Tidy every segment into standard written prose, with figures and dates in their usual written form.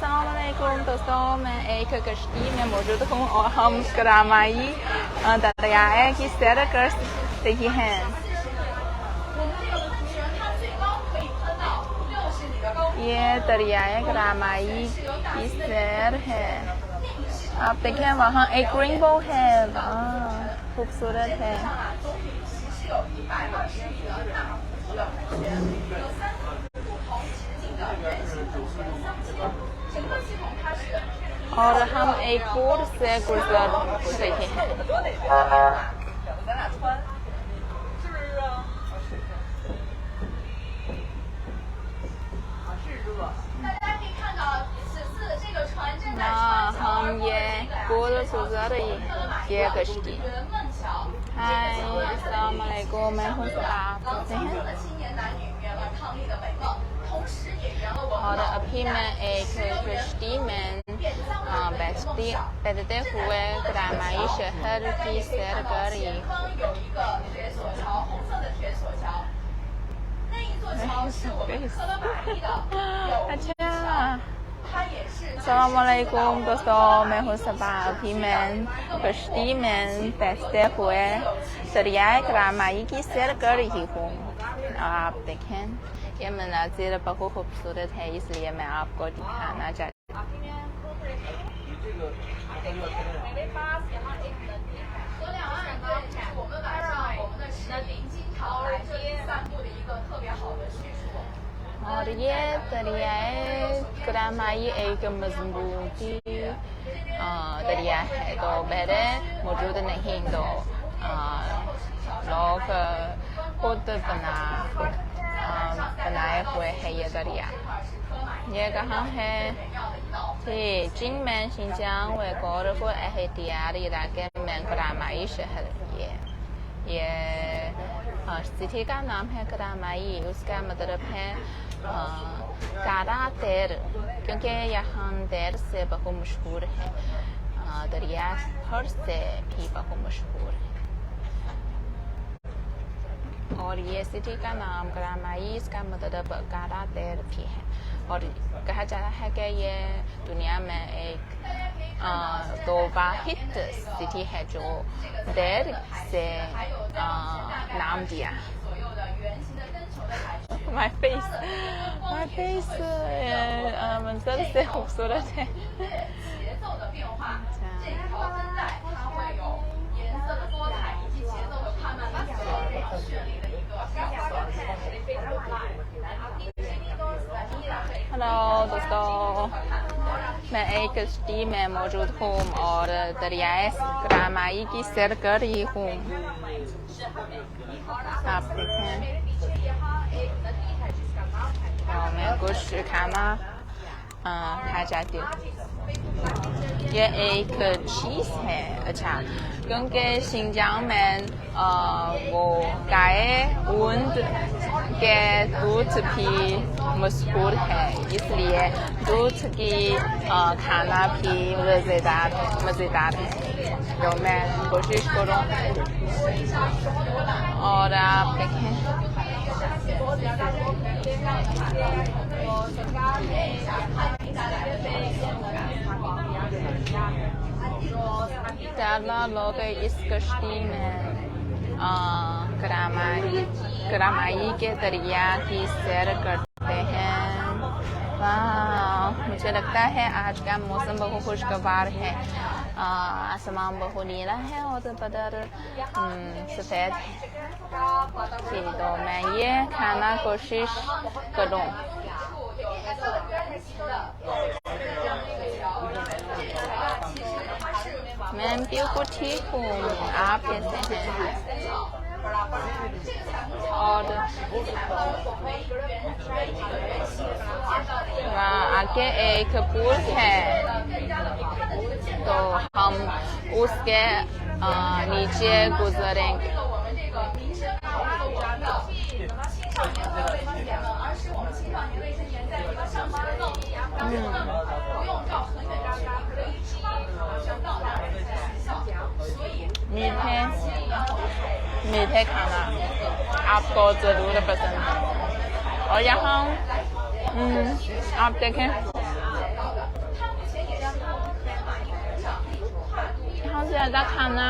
अस्सलाम वालेकुम दोस्तों, मैं एक कश्ती में मौजूद हूँ और हम करामाई दरिया की सैर कर रही हैं। ये दरियाए करामाई की सैर है। आप देखें वहाँ एक रेनबो है, खूबसूरत है। और हम एक पुल से गुजर रहे हैं। हम ये पुल गुजर रही हैं, ये कश्ती। हाय, अस्सलाम वालेकुम, मैं हूँ आप कैसे हैं? और अभी मैं एक कश्ती में बैठते हुए करामाई शहर की सैर कर रही हूँ। अच्छा, अस्सलाम वालेकुम दोस्तों, मैं हूँ सबा। अभी मैं कश्ती में बैठते हुए दरियाए करामाई की सैर कर रही हूँ। आप देखें, ये मनाजिर बहुत खूबसूरत है, इसलिए मैं आपको दिखाना चाहती हूँ। और ये दरियाए करामाई एक मजबूती दरिया है, तो बहरे मौजूद नहीं, तो लोग खुद बनाए हुए है ये दरिया। ये कहाँ है? जिनमें शिनजियांग उइगुर एहतियाती इलाके में करामाई शहर। ये सिटी का नाम है करामाई। उसका मतलब है कारा तेर, क्योंकि यहाँ तेर से बहुत मशहूर है। दरिया भर से भी बहुत मशहूर है। और ये सिटी का नाम करामाई, इसका मतलब कारा तेर भी है। और कहा जाता है कि ये दुनिया में एक दो वाहिद सिटी है जो तेर से नाम दिया। My face मंजर से खूबसूरत है। हेलो दोस्तों, मैं एक कश्ती में मौजूद हूँ और दरियाए करामाई की सैर कर रही हूँ। आप देखें, और मैं कुछ खाना खा जाती हूँ। ये एक चीज़ है। अच्छा, क्योंकि शिनजियांग में वो गाय ऊँट के दूध भी मशहूर है, इसलिए दूध की खाना भी मज़ेदार है। तो मैं कोशिश करूँ। और आप देखें, ज़्यादा लोग इस कश्ती में करामाई के दरिया की सैर करते हैं। मुझे लगता है आज का मौसम बहुत खुशगवार है। आसमान बहुत नीला है और बदर सफ़ेद है। तो मैं ये खाना कोशिश करूँ। मैं बिल्कुल ठीक हूँ, आप कैसे हैं? और आगे एक पुल है, तो हम उसके नीचे गुजरेंगे। मीठे खाना आपको ज़रूर पसंद है। और यहाँ आप देखें, ज़्यादा खाना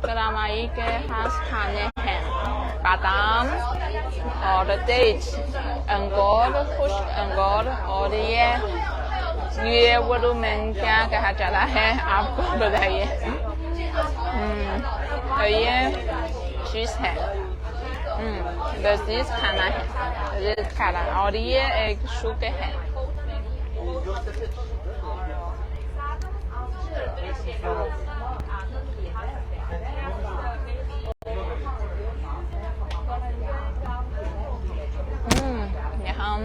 करामाई के खास खाने हैं बादाम और डेट्स, अंगूर, खुश्क अंगूर और ये उर्दू में क्या कहा जाता है आपको बताइए। तो ये चीज़ है, लजीज खाना है, लजीज खाना। और ये एक शुक्र है। यहाँ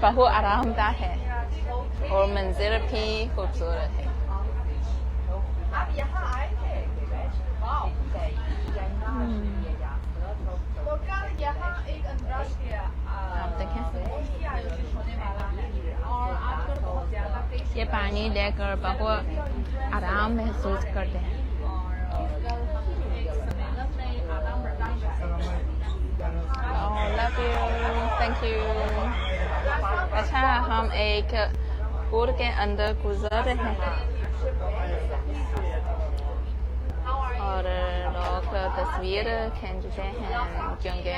बहुत आरामदायक है और मंजर भी खूबसूरत है। आप देखें, ये पानी लेकर बहुत आराम महसूस करते हैं। Love you, thank you। अच्छा, हम एक पूल के अंदर गुजर रहे हैं और लोग तस्वीर खींचते हैं क्योंकि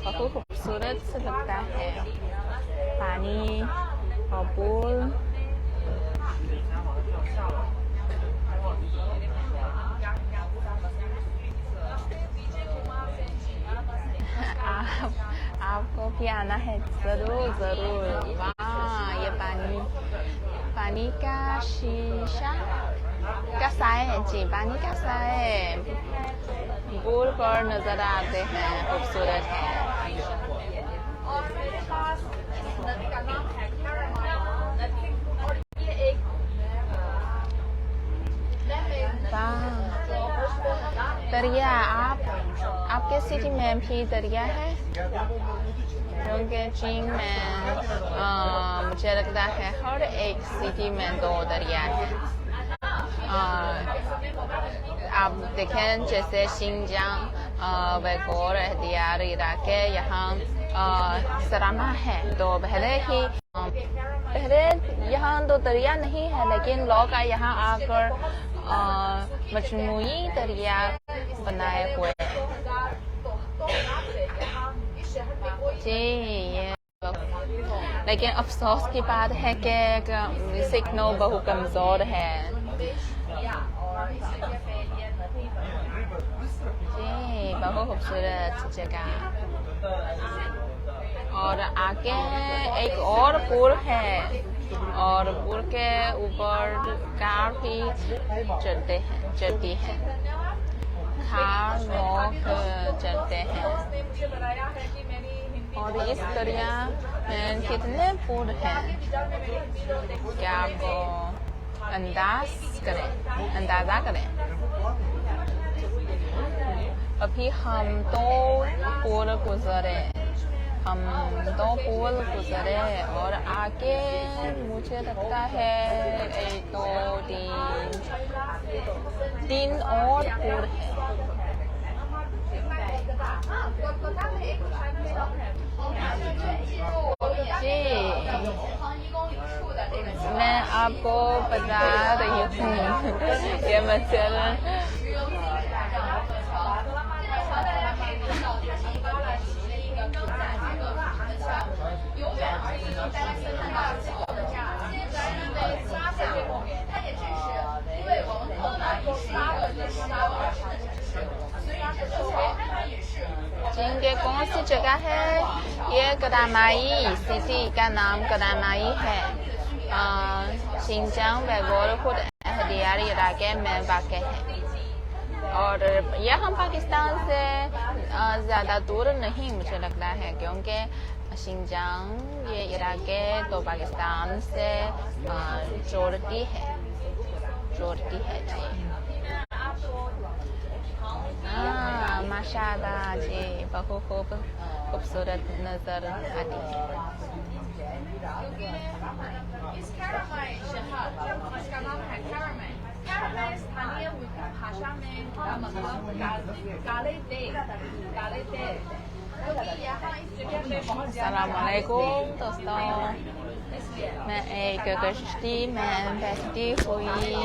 बहुत खूबसूरत लगता है पानी और पूल। आपको भी आना है, जरूर जरूर। वाह, ये पानी का शीशा कैसा है जी, पानी कैसा है, पूल पर नजर आते हैं, खूबसूरत है। दरिया, आपके सिटी में भी दरिया है? क्योंकि चीन में मुझे लगता है हर एक सिटी में 2 दरिया है। आप देखें जैसे शिनजांग, वैगोर, एहतियार, इराक, यहाँ सरामा है। तो पहले यहाँ 2 दरिया नहीं है, लेकिन लोग यहाँ आकर मजमूई दरिया बनाए हुए जी। ये लेकिन अफसोस की बात है कि सिग्नल बहुत कमजोर है जी। बहुत खूबसूरत जगह। और आगे एक और पुल है और पुल के ऊपर कार भी चलती है, कार लोग चलते हैं। और इस दरिया में कितने पुल हैं, क्या आपको अंदाजा करें? अभी हम 2 पुल गुजरे और आगे मुझे लगता है 1, 2, 3 और पुल है जी। मैं आपको बता रही हूँ ये मसला चीन के कौन सी जगह है? ये करामाई सिटी का नाम करामाई है। शिनजांग, वैगोर, खुद एहतियार इलाके में वाक़ है। और यहाँ पाकिस्तान से ज़्यादा दूर नहीं मुझे लगता है, क्योंकि शिनजांग ये इलाके तो पाकिस्तान से जोड़ती है जी। माशाअल्लाह जी, बहुत खूबसूरत नजर आती है। इस कैरामाई शहर, इसका नाम है कैरामाई। कैरामाई स्थानीय भाषा में का मतलब काले तेल। यहाँ इस जगह पे बहुत अस्सलामुअलैकुम दोस्तों, मैं एक कश्ती में बैठी हुई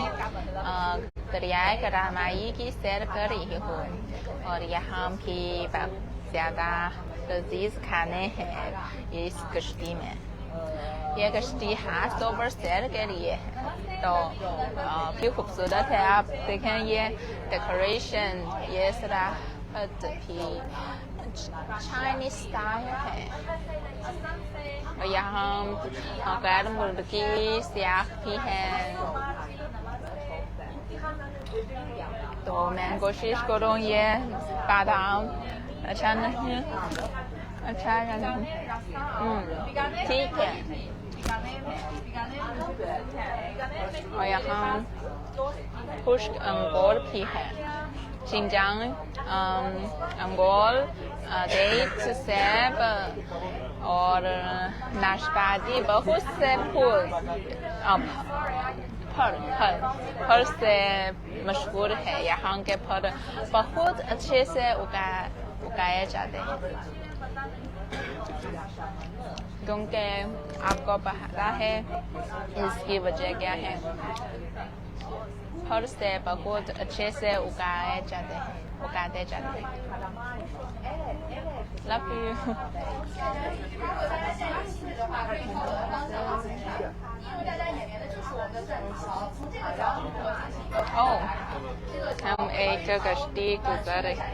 दरियाए करामाई की सैर कर रही हूँ और यहाँ भी बहुत ज़्यादा लजीज खाने हैं इस कश्ती में। यह कश्ती हाथ पर सैर के लिए है तो भी खूबसूरत है। आप देखें ये डेकोरेशन, ये सराहत भी चाइनीज स्टाइल है। और यहाँ गैर मुर्गी स्याह भी है। तो मैं कोशिश करूँ ये बादाम अच्छा नहीं, अच्छा या नहीं, ठीक है। और यहाँ खुश्क अंगूर भी है। शिनजांग अंगूर, डेट, सेब और नाशपाती, बहुत से फल से मशहूर है। यहाँ के फल बहुत अच्छे से उगाए जाते हैं क्योंकि आपको पता है इसकी वजह क्या है। फल से बहुत अच्छे से उगाते जाते हैं। Love you. Oh, हम एक कश्ती गुजर रहे हैं।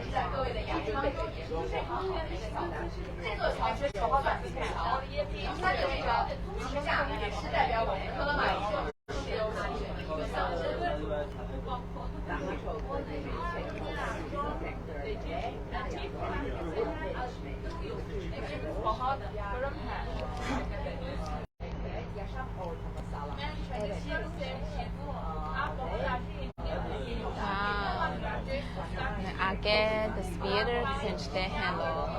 आगे तस्वीर खींचते हैं लोग।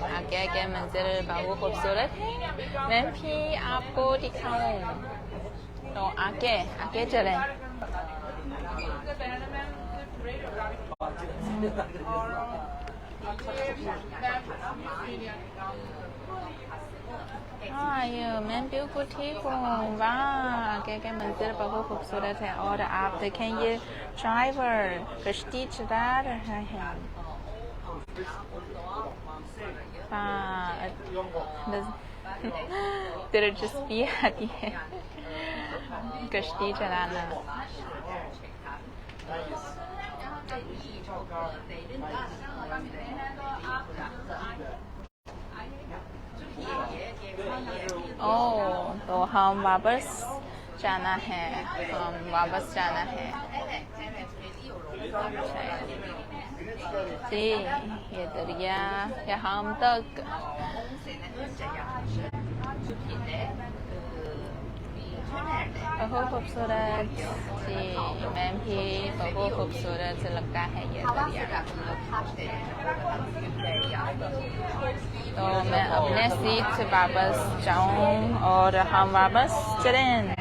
आगे के मंजर बहुत खूबसूरत है। मैं भी आपको दिखाऊं तो आगे चलें। हाँ, ये मैं बिल्कुल ठीक हूँ। वाह, आगे के मंजर बहुत खूबसूरत है। और आप देखें ये ड्राइवर कश्ती चला रहा है। हाँ, दिलचस्पी आती है कश्ती चलाना। ओह, तो हम वापस जाना है। जी, ये दरिया यहाँ तक बहुत खूबसूरत। जी, मैं भी बहुत खूबसूरत लगता है ये दरिया। तो मैं अपने सीट से वापस जाऊं और हम वापस चलें।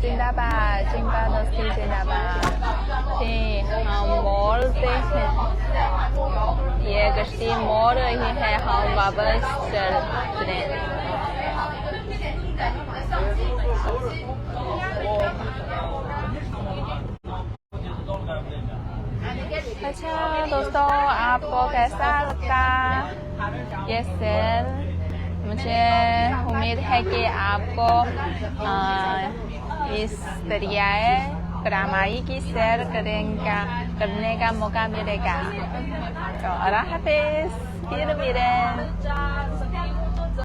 जिंदाबाद, जिंदाबाद। हम मोड़ से हैं, ये कश्ती मोड़ रही है, हम वापस चलें। अच्छा दोस्तों, आपको कैसा लगता ये सैर? मुझे उम्मीद है कि आपको इस दरियाए करामाई की सैर करने का मौका मिलेगा। तो अल्लाह हाफिज़, फिर मिलें।